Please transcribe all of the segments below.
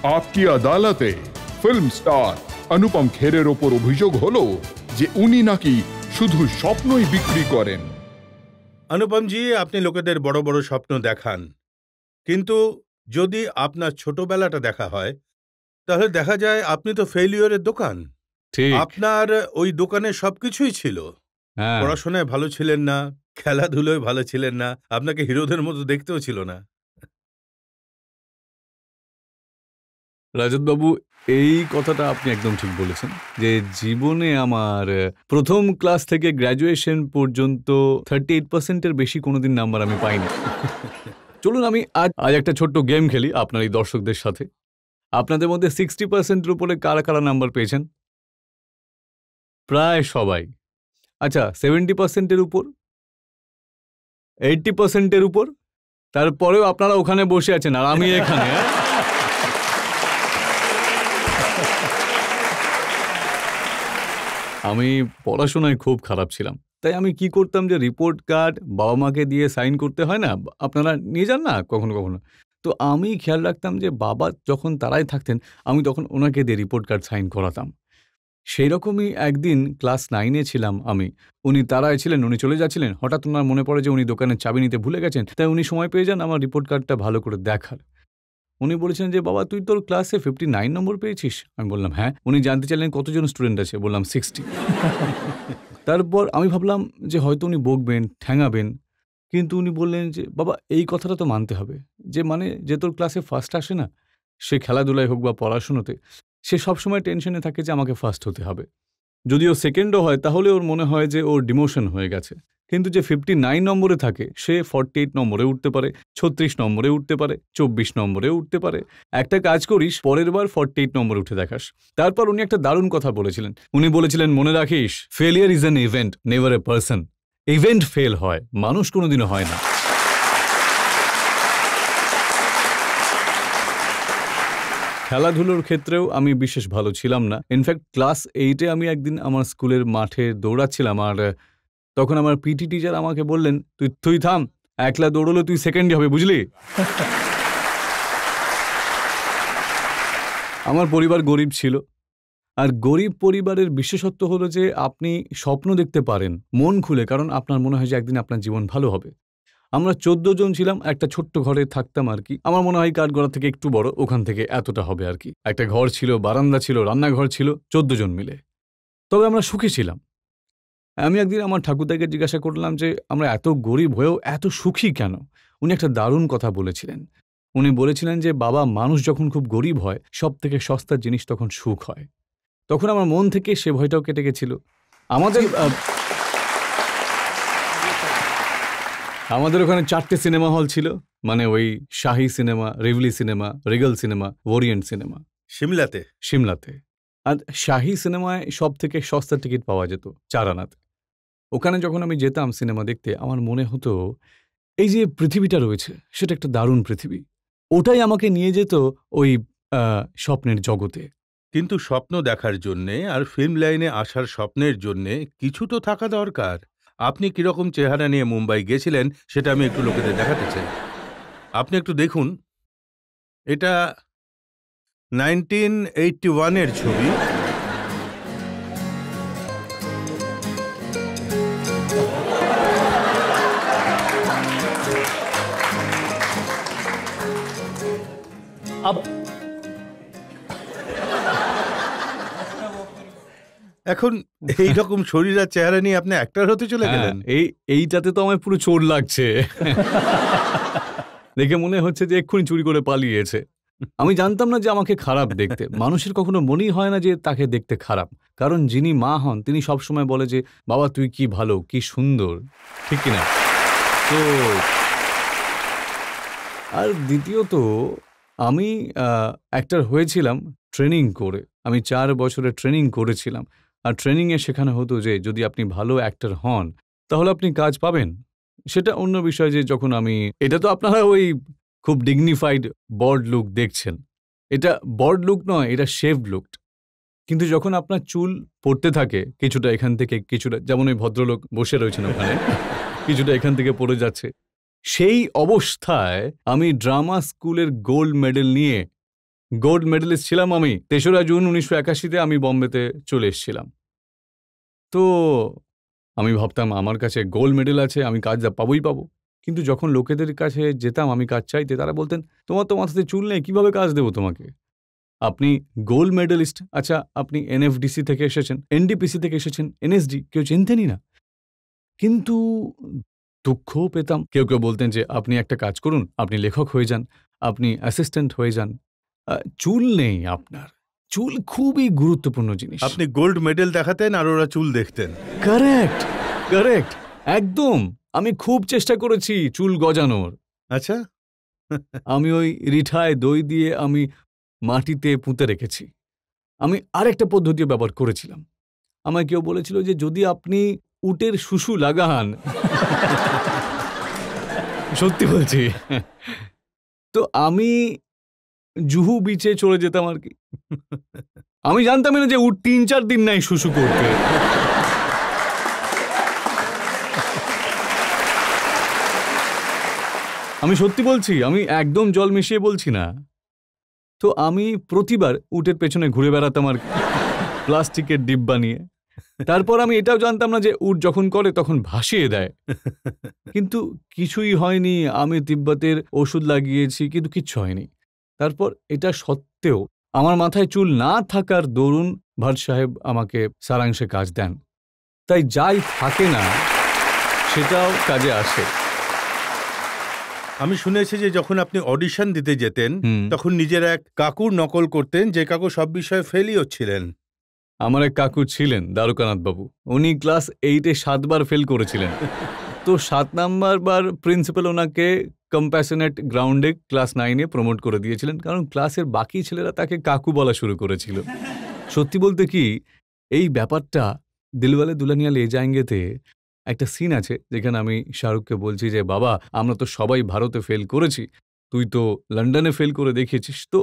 আপকি আদালতে film star অনুপম খেরের ওপর অভিযোগ হলো যে উনি নাকি শুধু স্বপ্নই বিক্রি করেন। অনুপমজি, আপনি লোকেদের বড় বড় স্বপ্ন দেখান, কিন্তু যদি আপনার ছোটবেলাটা দেখা হয় তাহলে দেখা যায় আপনি তো ফেলিওরের দোকান। ঠিক। আপনার ওই দোকানে সবকিছুই ছিল। হ্যাঁ, পড়াশোনায় ভালো ছিলেন না, খেলাধুলোয় ভালো ছিলেন না, আপনাকে হিরোদের মতো দেখতেও ছিল না। রাজত বাবু, এই কথাটা আপনি একদম ঠিক বলেছেন যে জীবনে আমার প্রথম ক্লাস থেকে গ্র্যাজুয়েশন পর্যন্ত 38%-এর বেশি কোনোদিন নাম্বার আমি পাইনি। চলুন আমি আজ একটা ছোট্ট গেম খেলি আপনার এই দর্শকদের সাথে। আপনাদের মধ্যে 60%-এর উপরে কারা কারা নাম্বার পেয়েছেন? প্রায় সবাই। আচ্ছা, 70%-এর উপর, 80%-এর উপর, তারপরেও আপনারা ওখানে বসে আছেন আর আমি এখানে। আমি পড়াশোনায় খুব খারাপ ছিলাম, তাই আমি কি করতাম যে রিপোর্ট কার্ড বাবা মাকে দিয়ে সাইন করতে হয় না, আপনারা নিয়ে যান না কখনো কখনো, তো আমি খেয়াল রাখতাম যে বাবা যখন তারাই থাকতেন আমি তখন ওনাকে দিয়ে রিপোর্ট কার্ড সাইন করাতাম। সেই রকমই একদিন ক্লাস 9-এ ছিলাম আমি, উনি তারায় ছিলেন, উনি চলে যাচ্ছিলেন, হঠাৎ ওনার মনে পড়ে যে উনি দোকানের চাবি নিতে ভুলে গেছেন, তাই উনি সময় পেয়ে যান আমার রিপোর্ট কার্ডটা ভালো করে দেখার। উনি বলেছেন যে বাবা তুই তোর ক্লাসে 59 নম্বর পেয়েছিস? আমি বললাম হ্যাঁ। উনি জানতে চাইলেন কতজন স্টুডেন্ট আছে, বললাম 60। তারপর আমি ভাবলাম যে হয়তো উনি বকবেন, ঠ্যাঙাবেন, কিন্তু উনি বললেন যে বাবা এই কথাটা তো মানতে হবে যে মানে যে তোর ক্লাসে ফার্স্ট আসে না, সে খেলাধুলায় হোক বা পড়াশুনোতে, সে সবসময় টেনশনে থাকে যে আমাকে ফার্স্ট হতে হবে। যদি ও সেকেন্ডও হয় তাহলে ওর মনে হয় যে ওর ডিমোশন হয়ে গেছে, কিন্তু যে 59 নম্বরে থাকে সে 48 নম্বরে উঠতে পারে, 36 নম্বরে উঠতে পারে, 24 নম্বরে উঠতে পারে। একটা কাজ করিস, পরের বার 48 নম্বরে উঠে দেখাস। তারপর উনি একটা দারুণ কথা বলেছিলেন, উনি বলেছিলেন মনে রাখিস, failure is an event, never a person. Event fail হয়, মানুষ কোনোদিনও হয় না। খেলাধুলোর ক্ষেত্রেও আমি বিশেষ ভালো ছিলাম না। ইনফ্যাক্ট ক্লাস 8-এ আমি একদিন আমার স্কুলের মাঠে দৌড়াচ্ছিলাম, আর তখন আমার পিটি টিচার আমাকে বললেন, তুই থাম, একলা দৌড়লে তুই সেকেন্ডই হবে, বুঝলি? আমার পরিবার গরিব ছিল, আর গরিব পরিবারের বিশেষত্ব হলো যে আপনি স্বপ্ন দেখতে পারেন মন খুলে, কারণ আপনার মনে হয় যে একদিন আপনার জীবন ভালো হবে। আমরা 14 জন ছিলাম, একটা ছোট্ট ঘরে থাকতাম আর কি। আমার মনে হয় কাঠগড়া থেকে একটু বড়, ওখান থেকে এতটা হবে আর কি। একটা ঘর ছিল, বারান্দা ছিল, রান্নাঘর ছিল, 14 জন মিলে। তবে আমরা সুখী ছিলাম। আমি একদিন আমার ঠাকুরদাকে জিজ্ঞাসা করলাম যে আমরা এত গরিব হয়েও এত সুখী কেন? উনি একটা দারুণ কথা বলেছিলেন। উনি বলেছিলেন যে বাবা, মানুষ যখন খুব গরিব হয় সব থেকে সস্তা জিনিস তখন সুখ হয়। তখন আমার মন থেকে সে ভয়টাও কেটে গেছিল। আমাদের ওখানে 4টে সিনেমা হল ছিল, মানে ওই Shahi cinema, Rivoli cinema, Regal cinema, Orient cinema. সিমলাতে। আর শাহী সিনেমায় সব থেকে সস্তা টিকিট পাওয়া যেত 4 আনাতে। ওখানে যখন আমি যেতাম সিনেমা দেখতে, আমার মনে হতো এই যে পৃথিবীটা রয়েছে সেটা একটা দারুণ পৃথিবী, ওটাই আমাকে নিয়ে যেত ওই স্বপ্নের জগতে। কিন্তু স্বপ্ন দেখার জন্যে আর ফিল্ম লাইনে আসার স্বপ্নের জন্যে কিছু তো থাকা দরকার। আপনি কিরকম চেহারা নিয়ে মুম্বাই গেছিলেন সেটা আমি একটু লোকেদের দেখাতে চাই। আপনি একটু দেখুন, এটা 1981-এর ছবি। এখন এইরকম শরীর আর চেহারা নিয়ে আপনি অ্যাক্টর হতে চলে গেলেন। এইটাতে তো আমার পুরো চোর লাগছে। দেখে মনে হচ্ছে যে এক্ষুনি চুরি করে পালিয়েছে। আমি জানতাম না যে আমাকে খারাপ দেখতে। মানুষের কখনো মনেই হয় না যে তাকে দেখতে খারাপ, কারণ যিনি মা হন তিনি সবসময় বলে যে বাবা তুই কি ভালো, কি সুন্দর, ঠিক কিনা? তো আর দ্বিতীয়ত আমি অ্যাক্টর হয়েছিলাম ট্রেনিং করে। আমি 4 বছরের ট্রেনিং করেছিলাম, আর ট্রেনিংয়ে শেখানো হতো যে যদি আপনি ভালো অ্যাক্টর হন তাহলে আপনি কাজ পাবেন। সেটা অন্য বিষয় যে যখন এটা তো আপনারা ওই খুব ডিগনিফাইড বর্ড লুক দেখছেন, এটা বর্ড লুক নয়, এটা শেভড লুক। কিন্তু যখন আপনার চুল পড়তে থাকে কিছুটা এখান থেকে, কিছুটা যেমন ওই ভদ্রলোক বসে রয়েছেন ওখানে, কিছুটা এখান থেকে পড়ে যাচ্ছে, সেই অবস্থায় আমি ড্রামা স্কুলের গোল্ড মেডেল নিয়ে গোল্ড মেডেলিস্ট ছিলাম আমি। ৩রা জুন ১৯৮১-তে আমি বম্বেতে চলে এসেছিলাম। তো আমি ভাবতাম আমার কাছে গোল্ড মেডেল আছে, আমি কাজ পাবোই পাবো। কিন্তু যখন লোকেদের কাছে যেতাম আমি কাজ চাইতে, তারা বলতেন, তোমার তো মাথাতে চুল নেই, কিভাবে কাজ দেবো তোমাকে? আপনি গোল্ড মেডেলিস্ট, আচ্ছা আপনি এনএফডিসি থেকে এসেছেন, এনডিপিসি থেকে এসেছেন, এনএসডি, কেউ চিনতেনই না। কিন্তু দুঃখও পেতাম। কেউ কেউ বলতেন যে আপনি একটা কাজ করুন, আপনি লেখক হয়ে যান, আপনি অ্যাসিস্ট্যান্ট হয়ে যান। চুল নেই আপনার। চুল খুবই গুরুত্বপূর্ণ জিনিস। আপনি গোল্ড মেডেল দেখাতেন আর ওরা চুল দেখতেন। কারেক্ট, কারেক্ট, একদম। আমি খুব চেষ্টা করেছি চুল গজানোর। আচ্ছা। আমি ওই রিঠায় দই দিয়ে আমি মাটিতে পুঁতে রেখেছি। আমি আরেকটা পদ্ধতিও ব্যবহার করেছিলাম। আমায় কেউ বলেছিল যে যদি আপনি উটের শুশু লাগান, সত্যি বলছি, তো আমি জুহু বিচে চলে যেতাম আর কি। আমি জানতামই না যে উট ৩-৪ দিন নাই শুশু করতে। আমি সত্যি বলছি, আমি একদম জল মিশিয়ে বলছি না। তো আমি প্রতিবার উটের পেছনে ঘুরে বেড়াতাম আর কি, প্লাস্টিকের ডিব্বা নিয়ে। তারপর আমি এটাও জানতাম না যে উট যখন করে তখন ভাসিয়ে দেয়। কিন্তু কিছুই হয়নি। আমি তিব্বতের ওষুধ লাগিয়েছি, কিন্তু কিচ্ছু হয়নি। তারপর এটা সত্ত্বেও আমার মাথায় চুল না থাকার দরুন ভাট সাহেব আমাকে সারাংশে কাজ দেন। তাই যাই থাকে না সেটাও কাজে আসে। আমি শুনেছি যে যখন আপনি অডিশন দিতে যেতেন তখন নিজের এক কাকুর নকল করতেন, যে কাকু সব বিষয়ে ফেলই হচ্ছিলেন। আমার এক কাকু ছিলেন দ্বারকানাথ বাবু। উনি ক্লাস 8-এ 7 বার ফেল করেছিলেন। তো 7 নাম্বার বার প্রিন্সিপাল ওনাকে কম্প্যাশনেট গ্রাউন্ডে ক্লাস 9-এ প্রমোট করে দিয়েছিলেন, কারণ ক্লাসের বাকি ছেলেরা তাকে কাকু বলা শুরু করেছিল। সত্যি বলতে কি, এই ব্যাপারটা দিলওয়ালে দুলহানিয়া লে যায়েঙ্গেতে একটা সিন আছে যেখানে আমি শাহরুখকে বলছি যে বাবা, আমরা তো সবাই ভারতে ফেল করেছি, তুই তো লন্ডনে ফেল করে দেখিয়েছিস। তো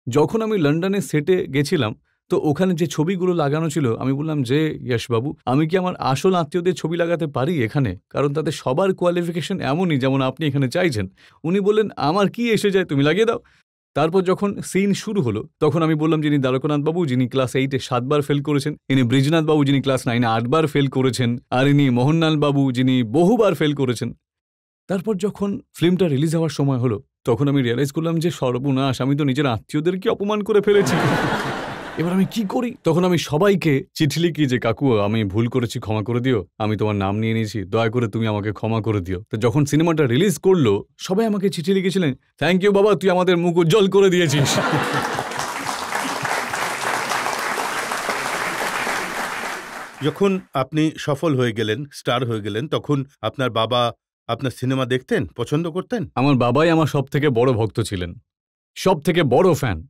যখন আমি লন্ডনে সেটে গেছিলাম, তো ওখানে যে ছবিগুলো লাগানো ছিল, আমি বললাম যে যশবাবু, আমি কি আমার আসল আত্মীয়দের ছবি লাগাতে পারি এখানে? কারণ তাদের সবার কোয়ালিফিকেশন এমনই যেমন আপনি এখানে চাইছেন। উনি বললেন, আমার কি এসে যায়, তুমি লাগিয়ে দাও। তারপর যখন সিন শুরু হলো তখন আমি বললাম, যিনি দ্বারকানাথ বাবু, যিনি ক্লাস 8-এ 7 বার ফেল করেছেন, ইনি ব্রিজনাথ বাবু, যিনি ক্লাস 9-এ 8 বার ফেল করেছেন, আর ইনি মোহনলাল বাবু, যিনি বহুবার ফেল করেছেন। তারপর যখন ফিল্মটা রিলিজ হওয়ার সময় হলো তখন আমি রিয়েলাইজ করলাম যে সর্বনাশ, আমি তো নিজের আত্মীয়দেরকে অপমান করে ফেলেছি। এবার আমি কি করি? তখন আমি সবাইকে চিঠি লিখি যে কাকু, আমি ভুল করেছি, ক্ষমা করে দিও, আমি তোমার নাম নিয়ে নিয়েছি, দয়া করে তুমি আমাকে ক্ষমা করে দিও। তো যখন সিনেমাটা রিলিজ করলো সবাই আমাকে চিঠি লিখেছিলেন, থ্যাংক ইউ বাবা, তুই আমাদের মুখ উজ্জ্বল করে দিয়েছিস। যখন আপনি সফল হয়ে গেলেন, স্টার হয়ে গেলেন, তখন আপনার বাবা আপনার সিনেমা দেখতেন, পছন্দ করতেন? আমার বাবাই আমার সব থেকে বড় ভক্ত ছিলেন, সব থেকে বড় ফ্যান।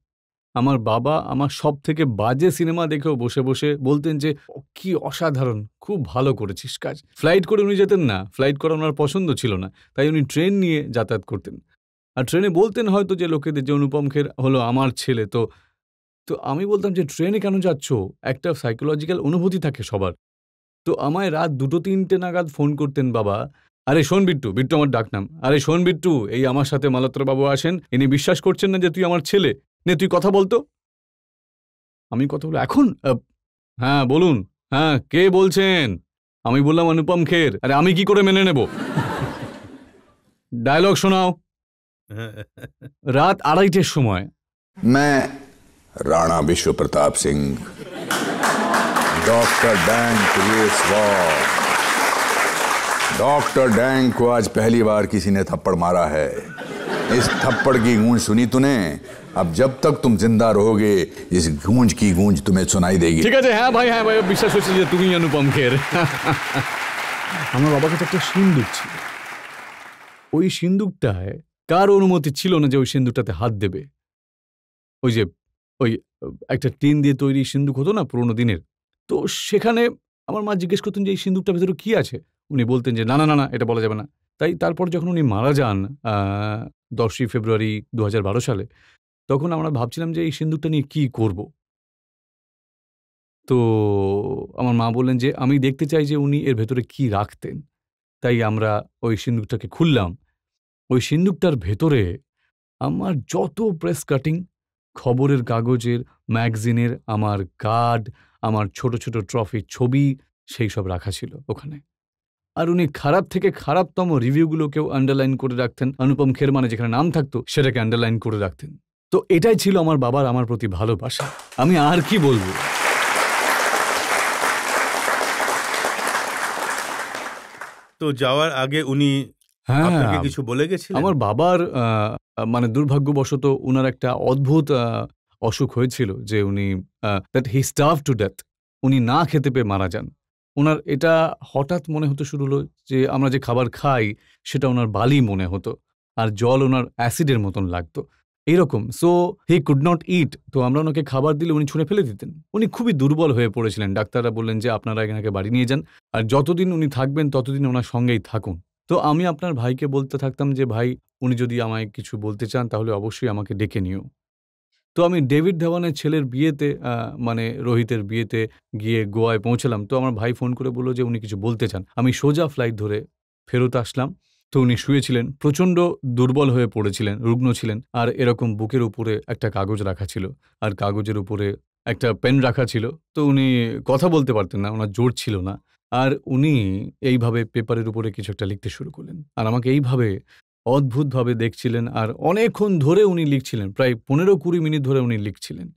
আমার বাবা আমার সব থেকে বাজে সিনেমা দেখেও বসে বসে বলতেন যে কি অসাধারণ, খুব ভালো করেছিস কাজ। ফ্লাইট করে উনি যেতেন না, ফ্লাইট করা ওনার পছন্দ ছিল না, তাই উনি ট্রেন নিয়ে যাতায়াত করতেন। আর ট্রেনে বলতেন হয়তো যে লোকেদের যে অনুপম খের হলো আমার ছেলে। তো তো আমি বলতাম যে ট্রেনে কেন যাচ্ছ, একটা সাইকোলজিক্যাল অনুভূতি থাকে সবার। তো আমায় রাত 2-3টে নাগাদ ফোন করতেন বাবা, আরে শোন বিট্টু, বিট্টু আমার ডাকনাম, আরে শোন বিট্টু, এই আমার সাথে মালত্রবাবু আসেন, ইনি বিশ্বাস করছেন না যে তুই আমার ছেলে, নে তুই কথা বলতো। আমি কথা বলবো এখন? হ্যাঁ বলুন, হ্যাঁ কে বলছেন? আমি বললাম অনুপম খের। আরে আমি কি করে মেনে নেব? ডায়লগ শোনাও। রাত 2:30-টের সময়। मैं राणा विश्व Pratap Singh, doctor dang creates war. Doctor dang को आज पहली बार किसी ने थप्पड़ मारा है। इस थप्पड़ की गूंज सुनी तूने? अब जब तक तुम जिंदा रहोगे इस गूंज की गूंज तुम्हें सुनाई देगी। ঠিক আছে, হ্যাঁ ভাই, বিশ্বাস হচ্ছে যে তুমি অনুপম খের। আমার বাবার কাছে একটা সিন্দুক ছিল। ওই সিন্দুকটায় কার অনুমতি ছিল না যে ওই সিন্দুকটাতে হাত দেবে। ওই যে ওই একটা টিন দিয়ে তৈরি সিন্দুক হতো না পুরোনো দিনের, তো সেখানে আমার মা জিজ্ঞেস করতেন যে এই সিন্দুকটার ভেতরে কি আছে। উনি বলতেন যে না না না না, এটা বলা যাবে না। তাই তারপর যখন উনি মারা যান 10ই ফেব্রুয়ারি 2012 সালে, তখন আমরা ভাবছিলাম যে এই সিন্দুকটা নিয়ে কি করব। তো আমার মা বললেন যে আমি দেখতে চাই যে উনি এর ভেতরে কি রাখতেন। তাই আমরা ওই সিন্দুকটাকে খুললাম। ওই সিন্দুকটার ভেতরে আমার যত প্রেস কাটিং, খবরের কাগজের, ম্যাগাজিনের আমার কার্ড, আমার ছোট ছোট ট্রফির ছবি, সেই সব রাখা ছিল ওখানে। আর উনি খারাপ থেকে খারাপতম রিভিউগুলোকেও আন্ডারলাইন করে রাখতেন। অনুপম খের মানে যেখানে নাম থাকতো সেটাকে আন্ডারলাইন করে রাখতেন। তো এটাই ছিল আমার বাবার আমার প্রতি ভালোবাসা। আমি আর কি বলবো। তো যাওয়ার আগে উনি আপনাকে কিছু বলে গেছিলেন? আমার বাবার মানে দুর্ভাগ্যবশত উনার একটা অদ্ভুত অসুখ হয়েছিল যে উনি that he starve to death, উনি না খেতে পেয়ে মারা যান। ওনার এটা হঠাৎ মনে হতে শুরু হলো যে আমরা যে খাবার খাই সেটা ওনার বালি মনে হতো, আর জল ওনার অ্যাসিডের মতন লাগতো এইরকম। সো হি কুড নট ইট। তো আমরা ওনাকে খাবার দিলে উনি ছুঁড়ে ফেলে দিতেন। উনি খুবই দুর্বল হয়ে পড়েছিলেন। ডাক্তাররা বললেন যে আপনারা এনাকে বাড়ি নিয়ে যান, আর যতদিন উনি থাকবেন ততদিন ওনার সঙ্গেই থাকুন। তো আমি আপনার ভাইকে বলতে থাকতাম যে ভাই, উনি যদি আমায় কিছু বলতে চান তাহলে অবশ্যই আমাকে ডেকে নিও। তো আমি ডেভিড ধাওয়ানের ছেলের বিয়েতে মানে রোহিতের বিয়েতে গিয়ে গোয়ায় পৌঁছলাম। তো আমার ভাই ফোন করে বলল যে উনি কিছু বলতে চান। আমি সোজা ফ্লাইট ধরে ফেরত আসলাম। তো উনি শুয়েছিলেন, প্রচণ্ড দুর্বল হয়ে পড়েছিলেন, রুগ্ন ছিলেন, আর এরকম বুকের উপরে একটা কাগজ রাখা ছিল, আর কাগজের উপরে একটা পেন রাখা ছিল। তো উনি কথা বলতে পারতেন না, ওনার জোর ছিল না। আর উনি এইভাবে পেপারের উপরে কিছু একটা লিখতে শুরু করলেন, আর আমাকে এইভাবে অদ্ভুতভাবে দেখছিলেন, আর অনেকক্ষণ ধরে উনি লিখছিলেন, প্রায় 15-20 মিনিট ধরে উনি লিখছিলেন।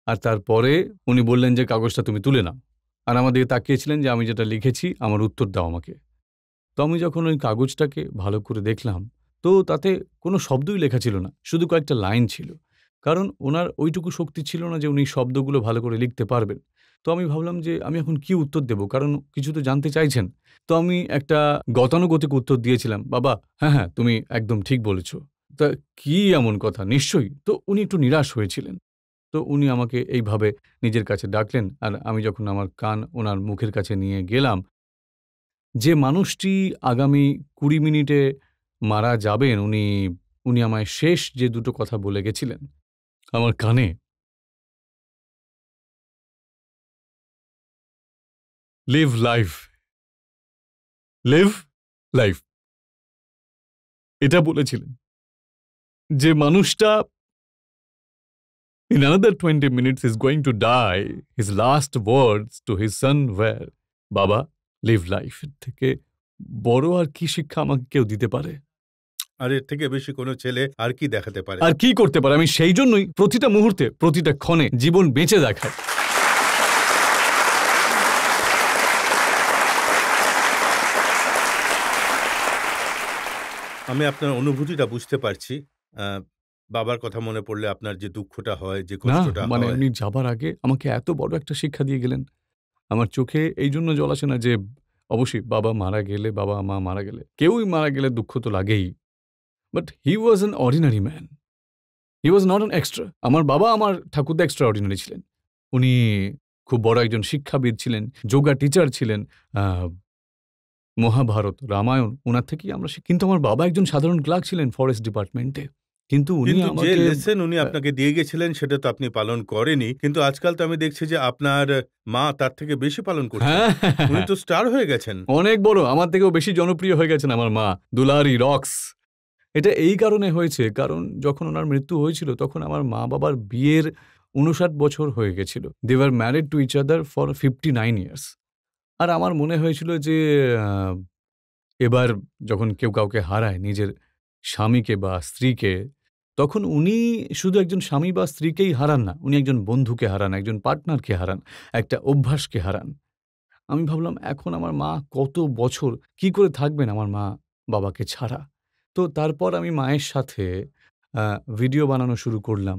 আর তারপরে উনি বললেন যে কাগজটা তুমি তুলে নাও, আর আমার দিকে তাকিয়েছিলেন যে আমি যেটা লিখেছি আমার উত্তর দাও আমাকে। তো আমি যখন ওই কাগজটাকে ভালো করে দেখলাম, তো তাতে কোনো শব্দই লেখা ছিল না, শুধু কয়েকটা লাইন ছিল। কারণ ওনার ওইটুকু শক্তি ছিল না যে উনি শব্দগুলো ভালো করে লিখতে পারবেন। তো আমি ভাবলাম যে আমি এখন কি উত্তর দেব, কারণ কিছু তো জানতে চাইছেন। তো আমি একটা গতানুগতিক উত্তর দিয়েছিলাম, বাবা হ্যাঁ হ্যাঁ তুমি একদম ঠিক বলেছ। তা কি এমন কথা, নিশ্চয়ই। তো উনি একটু নিরাশ হয়েছিলেন। তো উনি আমাকে এইভাবে নিজের কাছে ডাকলেন, আর আমি যখন আমার কান ওনার মুখের কাছে নিয়ে গেলাম, যে মানুষটি আগামী 20 মিনিটে মারা যাবেন, উনি আমায় শেষ যে দুটো কথা বলে গেছিলেন আমার কানে, লিভ লাইফ, লিভ লাইফ, এটা বলেছিলেন। যে মানুষটা in another 20 minutes is going to die, his last words to his son were, বাবা লিভ লাইফ। এর থেকে বড় আর কি শিক্ষা আমাকে কেউ দিতে পারে? আর এর থেকে বেশি কোনো ছেলে আর কি দেখাতে পারে? আর কি করতে পারে? আমি সেই জন্যই প্রতিটা মুহূর্তে, প্রতিটা ক্ষণে জীবন বেঁচে দেখাই। আমি আপনার অনুভূতিটা বুঝতে পারছি। বাবার কথা মনে পড়লে আপনার যে দুঃখটা হয়, যে না কষ্টটা মানে হয়। উনি যাবার আগে আমাকে এত বড় একটা শিক্ষা দিয়ে গেলেন। আমার চোখে এই জন্য জল আসে না যে অবশ্যই বাবা মারা গেলে, বাবা মা মারা গেলে, কেউই মারা গেলে দুঃখ তো লাগেই। But he was an ordinary man, he was not an extra. আমার বাবা আমার ঠাকুরদা এক্সট্রা অর্ডিনারি ছিলেন। উনি খুব বড় একজন শিক্ষাবিদ ছিলেন, যোগা টিচার ছিলেন, মহাভারত, রামায়ণ ওনার থেকেই আমরা কিন্তু আমার বাবা একজন সাধারণ ক্লার্ক ছিলেন ফরেস্ট ডিপার্টমেন্টে। কিন্তু উনি যে আমাকে লেসন উনি আপনাকে দিয়ে গেছিলেন সেটা তো আপনি পালন করেনি। কিন্তু আজকাল তো আমি দেখছি যে আপনার মা তার থেকে বেশি পালন করছেন। উনি তো স্টার হয়ে গেছেন। অনেক বড়, আমার থেকেও বেশি জনপ্রিয় হয়ে গেছেন আমার মা, দুলারি রক্স। এটা এই কারণে হয়েছে, কারণ যখন ওনার মৃত্যু হয়েছিল তখন আমার মা বাবার বিয়ের 59 বছর হয়ে গেছিল। They were married to each other for 59 years. আর আমার মনে হয়েছিল যে এবার যখন কেউ কাউকে হারায়, নিজের স্বামীকে বা স্ত্রীকে, তখন উনি শুধু একজন স্বামী বা স্ত্রীকেই হারান না, উনি একজন বন্ধুকে হারান, একজন পার্টনারকে হারান, একটা অভ্যাসকে হারান। আমি ভাবলাম এখন আমার মা কত বছর কি করে থাকবেন আমার মা বাবাকে ছাড়া। তো তারপর আমি মায়ের সাথে ভিডিও বানানো শুরু করলাম।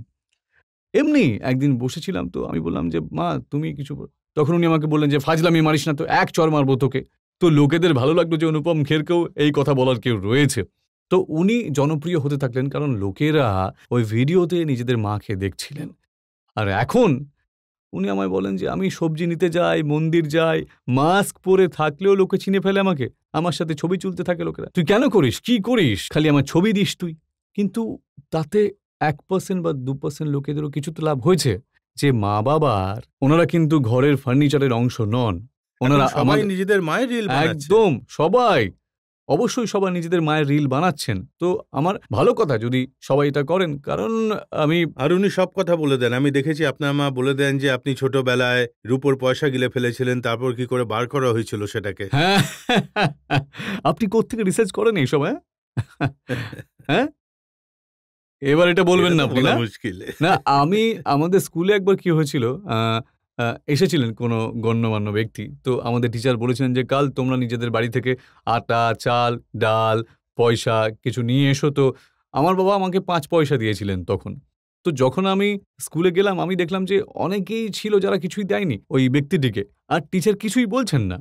এমনি একদিন বসেছিলাম, তো আমি বললাম যে মা তুমি কিছু তখন উনি আমাকে বললেন যে ফাজলামি মারিস না, তো এক চড় মারবো তোকে। তো লোকেদের ভালো লাগলো যে অনুপম খেরকেও এই কথা বলার কেউ রয়েছে। তো উনি জনপ্রিয় হতে থাকলেন, কারণ লোকেরা ওই ভিডিওতে নিজেদের মাকে দেখছিলেন। আর এখন উনি আমায় বলেন যে আমি সবজি নিতে যাই, মন্দির যাই, মাস্ক পরে থাকলেও লোকে চিনে ফেলে আমাকে, আমার সাথে ছবি তুলতে থাকে লোকেরা। তুই কেন করিস, কি করিস, খালি আমার ছবি দিস তুই। কিন্তু তাতে 1% বা 2% লোকেদেরও কিছু তো লাভ হয়েছে, যে মা বাবার ওনারা কিন্তু ঘরের ফার্নিচারের অংশ নন, ওনারা সবাই নিজেদের মায়ের রিল বানাচ্ছে। একদম সবাই অবশ্যই সবাই নিজেদের মায়ের রিল বানাচ্ছেন, তো আমার ভালো কথা যদি সবাই এটা করেন, কারণ আমি আর উনি সব কথা বলে দেন। আমি দেখেছি আপনার মা বলে দেন যে আপনি ছোটবেলায় রূপোর পয়সা গিলে ফেলেছিলেন, তারপর কি করে বার করা হয়েছিল সেটাকে। হ্যাঁ, আপনি কোত্থেকে রিসার্চ করেন এইসব? হ্যাঁ হ্যাঁ, এবার এটা বলবেন এটা না তো আপনি, বলা না মুশকিল। না আমি আমাদের স্কুলে একবার কি হয়েছিল, এসেছিলেন কোনো গণ্যমান্য ব্যক্তি, তো আমাদের টিচার বলেছিলেন যে কাল তোমরা নিজেদের বাড়ি থেকে আটা, চাল, ডাল, পয়সা কিছু নিয়ে এসো। তো আমার বাবা আমাকে 5 পয়সা দিয়েছিলেন তখন। তো যখন আমি স্কুলে গেলাম আমি দেখলাম যে অনেকেই ছিল যারা কিছুই দেয়নি ওই ব্যক্তিটিকে, আর টিচার কিছুই বলছেন না।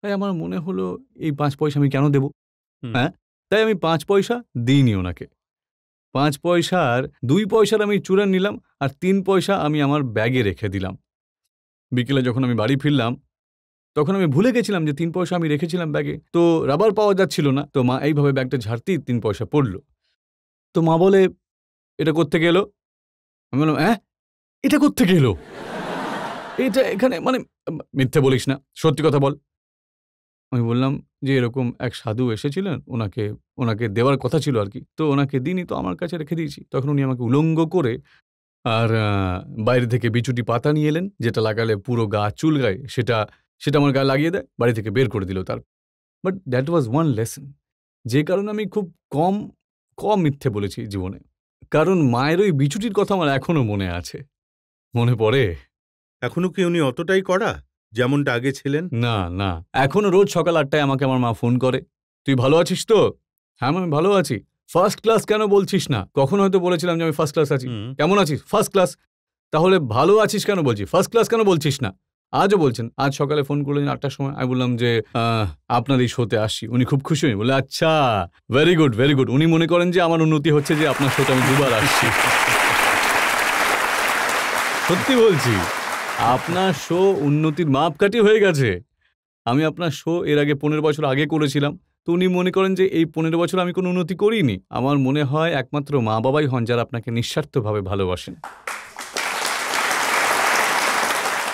তাই আমার মনে হলো এই 5 পয়সা আমি কেন দেব? হুম। হ্যাঁ, তাই আমি 5 পয়সা দিইনি ওনাকে। 5 পয়সার 2 পয়সার আমি চূড়া নিলাম, আর 3 পয়সা আমি আমার ব্যাগে রেখে দিলাম। বিকেলে যখন আমি বাড়ি ফিরলাম তখন আমি ভুলে গেছিলাম যে 3 পয়সা আমি রেখেছিলাম ব্যাগে। তো রাবার পাওয়া যাচ্ছিল না। তো মা এইভাবে ব্যাগটা ঝাড়তেই 3 পয়সা পড়ল। তো মা বলে, "এটা কোত্থেকে এলো?" আমি বললাম, "অ্যাঁ? এটা কোত্থেকে এলো? এটা এখানে মানে মিথ্যে বলিস না। সত্যি কথা বল।" আমি বললাম যে, "এরকম এক সাধু এসেছিলেন, ওনাকে দেওয়ার কথা ছিল আরকি। তো ওনাকে দিইনি, তো আমার কাছে রেখে দিয়েছি।" তখন উনি আমাকে উলঙ্গ করে আর বাইরে থেকে বিচুটি পাতা নিয়ে এলেন, যেটা লাগালে পুরো গা চুলকায়, সেটা আমার গায়ে লাগিয়ে দেয়, বাড়ি থেকে বের করে দিল তার। But that was one lesson, যে কারণে আমি খুব কম মিথ্যে বলেছি জীবনে। কারণ মায়ের ওই বিচুটির কথা আমার এখনো মনে আছে। মনে পড়ে? এখনো কি উনি অতটাই কড়া যেমনটা আগে ছিলেন? না, না। এখনো রোজ সকাল ৮ টায় আমাকে আমার মা ফোন করে। "তুই ভালো আছিস তো?" "হ্যাঁ, আমি ভালো আছি।" "ফার্স্ট ক্লাস কেন বলছিস না?" কখন হয়তো বলেছিলাম যে আমি ফার্স্ট ক্লাস আছি। হুম। "কেমন আছিস?" "First class." "তাহলে ভালো আছিস কেন বলছিস? ফার্স্ট ক্লাস কেন বলছিস না?" আজও বলছেন। আজ সকালে ফোন করলেন ৮ টার সময়। আমি বললাম যে, আপনার এই শোতে আসছি।" উনি খুব খুশি হয়ে বললেন, "আচ্ছা, ভেরি গুড, ভেরি গুড।" উনি মনে করেন যে আমার উন্নতি হচ্ছে যে আপনার শোতে আমি ২ বার আসছি। সত্যি বলছি। আপনার শো উন্নতির মাপকাঠি হয়ে গেছে। আমি আপনার শো এর আগে ১৫ বছর আগে করেছিলাম। তো উনি মনে করেন যে এই ১৫ বছর আমি কোনো উন্নতি করিনি। আমার মনে হয় একমাত্র মা-বাবাই হন যারা আপনাকে নিঃস্বার্থভাবে ভালোবাসেন।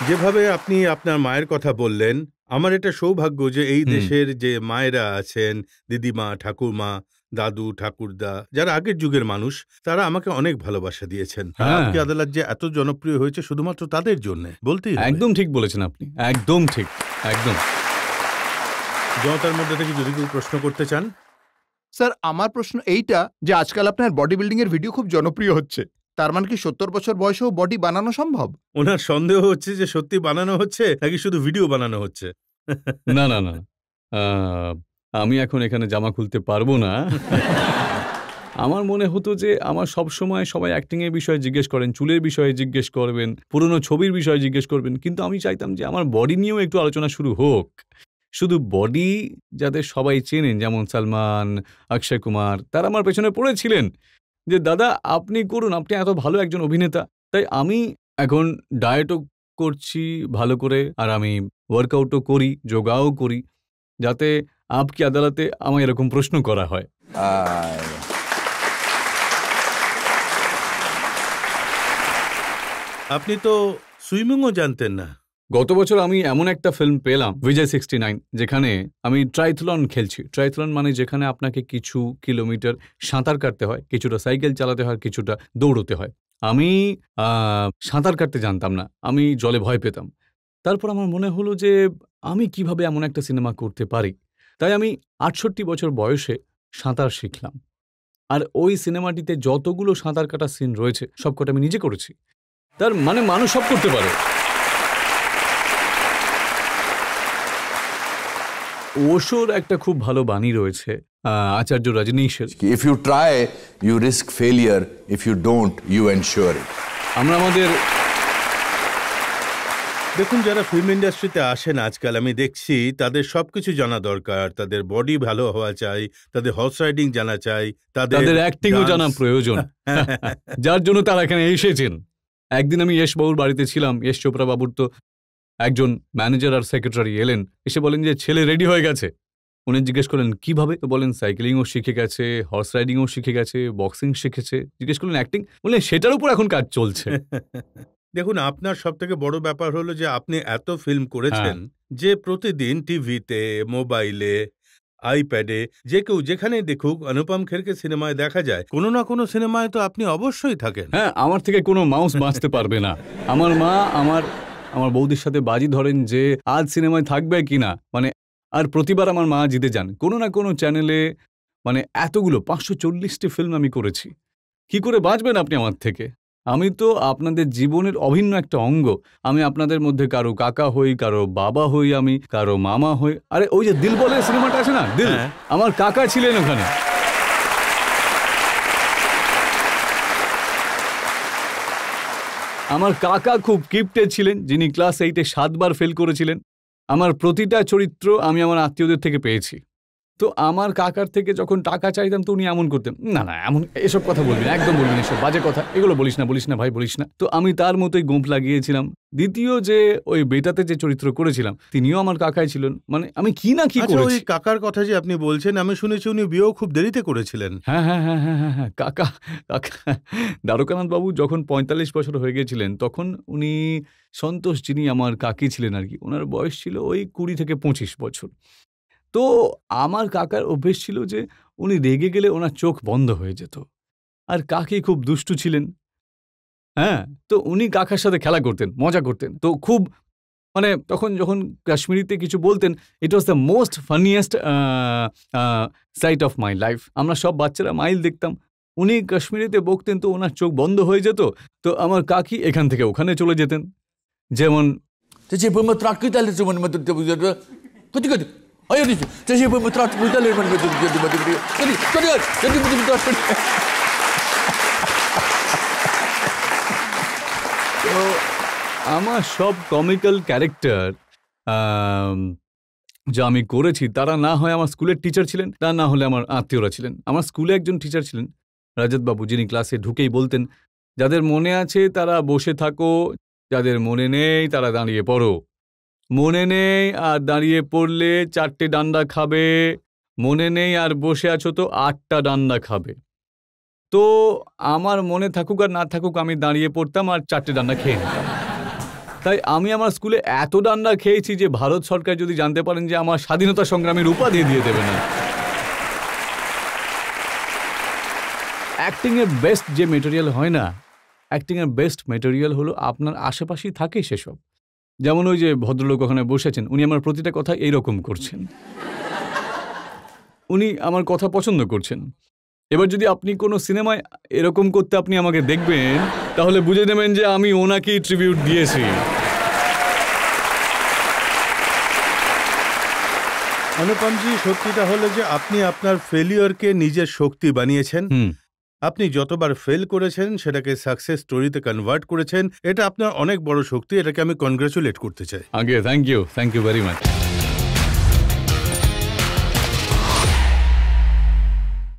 যেভাবে আপনি আপনার মায়ের কথা বললেন, আমার এটা সৌভাগ্য যে এই দেশের যে মায়েরা আছেন, দিদিমা, ঠাকুরমা, দাদু, ঠাকুরদা, যারা আগের যুগের মানুষ, তারা আমাকে অনেক ভালোবাসা দিয়েছেন। হ্যাঁ। আপ কি আদালত যে এত জনপ্রিয় হয়েছে শুধুমাত্র তাদের জন্যে, বলতেই হবে। একদম ঠিক বলেছেন আপনি। একদম ঠিক। একদম। জনতার মধ্যে থেকে যদি কেউ প্রশ্ন করতে চান? স্যার, আমার প্রশ্ন এইটা যে আজকাল আপনার বডি বিল্ডিং এর ভিডিও খুব জনপ্রিয় হচ্ছে। তার মানে কি ৭০ বছর বয়সেও বডি বানানো সম্ভব? ওনার সন্দেহ হচ্ছে যে সত্যি বানানো হচ্ছে নাকি শুধু ভিডিও বানানো হচ্ছে। না, না, না। আ আমি এখন এখানে জামা খুলতে পারবো না। আমার মনে হতো যে আমার সবসময় সবাই অ্যাক্টিং এর বিষয়ে জিজ্ঞেস করেন, চুলের বিষয়ে জিজ্ঞেস করবেন, পুরনো ছবির বিষয়ে জিজ্ঞেস করবেন। কিন্তু আমি চাইতাম যে আমার বডি নিয়েও একটু আলোচনা শুরু হোক। শুধু বডি যাদের সবাই চেনেন যেমন সালমান, অক্ষয় কুমার, তারা আমার পেছনে পড়েছিলেন যে, "দাদা আপনি করুন, আপনি এত ভালো একজন অভিনেতা।" তাই আমি এখন ডায়েটও করছি ভালো করে, আর আমি ওয়ার্কআউটও করি, যোগাও করি, যাতে আপ কি আদালতে আমায় এরকম প্রশ্ন করা হয়। आय। আপনি তো সুইমিংও জানতেন না। গত বছর আমি এমন একটা ফিল্ম পেলাম, বিজয় 69, যেখানে আমি ট্রাইথলন খেলছি। ট্রাইথলন মানে যেখানে আপনাকে কিছু কিলোমিটার সাঁতার কাটতে হয়, কিছুটা সাইকেল চালাতে হয়, কিছুটা দৌড়তে হয়। আমি সাঁতার কাটতে জানতাম না। আমি জলে ভয় পেতাম। তারপর আমার মনে হলো যে আমি কিভাবে এমন একটা সিনেমা করতে পারি। তাই আমি ৬৮ বছর বয়সে সাঁতার শিখলাম। আর ওই সিনেমাটিতে যতগুলো সাঁতার কাটার সিন রয়েছে সবকটা আমি নিজে করেছি। তার মানে মানুষ সব করতে পারে। ওশোর একটা খুব ভালো বাণী রয়েছে আচার্য রজনীশের। If you try, you risk failure. If you don't, you ensure it. আমরা আমাদের দেখুন, যারা ফিল্ম ইন্ডাস্ট্রিতে আসেন আজকাল আমি দেখছি তাদের সবকিছু জানা দরকার। তাদের বডি ভালো হওয়া চাই, তাদের হর্স রাইডিং জানা চাই, তাদের অ্যাক্টিংও জানা প্রয়োজন, যার জন্য তারা এখানে এসেছেন। একদিন আমি ইয়েশ বাবুর বাড়িতে ছিলাম। ইয়েশ চোপড়া বাবুর তো একজন ম্যানেজার আর সেক্রেটারি এলেন, এসে বলেন যে ছেলে রেডি হয়ে গেছে। উনি জিজ্ঞেস করলেন কিভাবে, তো বলেন সাইকেলিংও শিখে গেছে, হর্স রাইডিংও শিখে গেছে, বক্সিং শিখেছে। জিজ্ঞেস করলেন অ্যাক্টিং, বললেন সেটার উপর এখন কাজ চলছে। দেখুন, আপনার সবথেকে বড় ব্যাপার হলো যে আপনি এত ফিল্ম করেছেন যে প্রতিদিন টিভিতে, মোবাইলে আইপ্যাডে, যে কেউ যেখানে দেখুক অনুপম খেরকে সিনেমায় দেখা যায়। কোনো না কোনো সিনেমায় তো আপনি অবশ্যই থাকেন। হ্যাঁ, আমার থেকে কোনো মাউস বাঁচতে পারবে না। আমার মা আমার বৌদির সাথে বাজি ধরেন যে আজ সিনেমায় থাকবে কিনা, মানে আর প্রতিবার আমার মা জিতে যান। কোনো না কোনো চ্যানেলে, মানে এতগুলো 540টি ফিল্ম আমি করেছি। কি করে বাঁচবেন আপনি আমার থেকে? আমি তো আপনাদের জীবনের অভিন্ন একটা অঙ্গ। আমি আপনাদের মধ্যে কারো কাকা হই, কারো বাবা হই, আমি কারো মামা হই। আরে ওই যে দিল বলে সিনেমাটা আছে না, দিল, আমার কাকা ছিলেন ওখানে। আমার কাকা খুব কিপ্টে ছিলেন, যিনি ক্লাস 8-এ 7 বার ফেল করেছিলেন। আমার প্রতিটা চরিত্র আমি আমার আত্মীয়দের থেকে পেয়েছি। তো আমার কাকার থেকে যখন টাকা চাইতাম তো উনি এমন করতেন, না না এমন এসব কথা বলবি না, একদম বলবি না, এসব বাজে কথা, এগুলো বলিস না ভাই, বলিস না। তো আমি তার মতোই গোঁফ লাগিয়েছিলাম। দ্বিতীয় যে ওই বেটাতে যে চরিত্র করেছিলাম তিনিও আমার কাকাই ছিলেন। মানে আমি কি না কি করেছি। ওই কাকার কথা যে আপনি বলছেন, আমি শুনেছি উনি বিয়েও খুব দেরিতে করেছিলেন। হ্যাঁ, কাকা দ্বারকানাথ বাবু যখন 45 বছর হয়ে গেছিলেন তখন উনি সন্তোষ, যিনি আমার কাকি ছিলেন আর কি, ওনার বয়স ছিল ওই 20 থেকে 25 বছর। তো আমার কাকার অভ্যেস ছিল যে উনি রেগে গেলে ওনার চোখ বন্ধ হয়ে যেত। আর কাকি খুব দুষ্টু ছিলেন। হ্যাঁ, তো উনি কাকার সাথে খেলা করতেন, মজা করতেন। তো খুব মানে তখন যখন কাশ্মীরিতে কিছু বলতেন, it was the most funniest sight of my life. আমরা সব বাচ্চারা মাইল দেখতাম, উনি কাশ্মীরিতে বকতেন তো ওনার চোখ বন্ধ হয়ে যেত। তো আমার কাকি এখান থেকে ওখানে চলে যেতেন। যেমন তো আমার সব কমিক্যাল ক্যারেক্টার যা আমি করেছি তারা না হয় আমার স্কুলের টিচার ছিলেন, তা না হলে আমার আত্মীয়রা ছিলেন। আমার স্কুলে একজন টিচার ছিলেন রাজত বাবু, যিনি ক্লাসে ঢুকেই বলতেন, যাদের মনে আছে তারা বসে থাকো, যাদের মনে নেই তারা দাঁড়িয়ে পড়ো। মনে নেই আর দাঁড়িয়ে পড়লে 4টে ডান্ডা খাবে, মনে নেই আর বসে আছো তো 8টা ডান্ডা খাবে। তো আমার মনে থাকুক আর না থাকুক আমি দাঁড়িয়ে পড়তাম আর 4টে ডান্ডা খেয়ে নিতাম। তাই আমি আমার স্কুলে এত ডান্ডা খেয়েছি যে ভারত সরকার যদি জানতে পারেন যে আমার স্বাধীনতা সংগ্রামীর উপাধি দিয়ে দেবে না। অ্যাক্টিংয়ের বেস্ট যে মেটেরিয়াল হয় না, অ্যাক্টিংয়ের বেস্ট মেটেরিয়াল হলো আপনার আশেপাশেই থাকে সেসব। যেমন ওই যে ভদ্রলোক ওখানে বসেছেন, উনি আমার প্রতিটা কথা এইরকম করছেন, উনি আমার কথা পছন্দ করছেন। এবার যদি আপনি কোনো সিনেমায় এরকম করতে আপনি আমাকে দেখবেন, তাহলে বুঝে নেবেন যে আমি ওনাকেই ট্রিবিউট দিয়েছি। অনুপমজি, সত্যিটা হলো যে আপনি আপনার ফেলিওরকে নিজের শক্তি বানিয়েছেন। আপনি যতবার ফেল করেছেন সেটাকে সাকসেস স্টোরিতে কনভার্ট করেছেন। এটা আপনার অনেক বড় শক্তি, এটাকে আমি কনগ্রাচুলেট করতে চাই। আগে থ্যাংক ইউ ভেরি মাচ।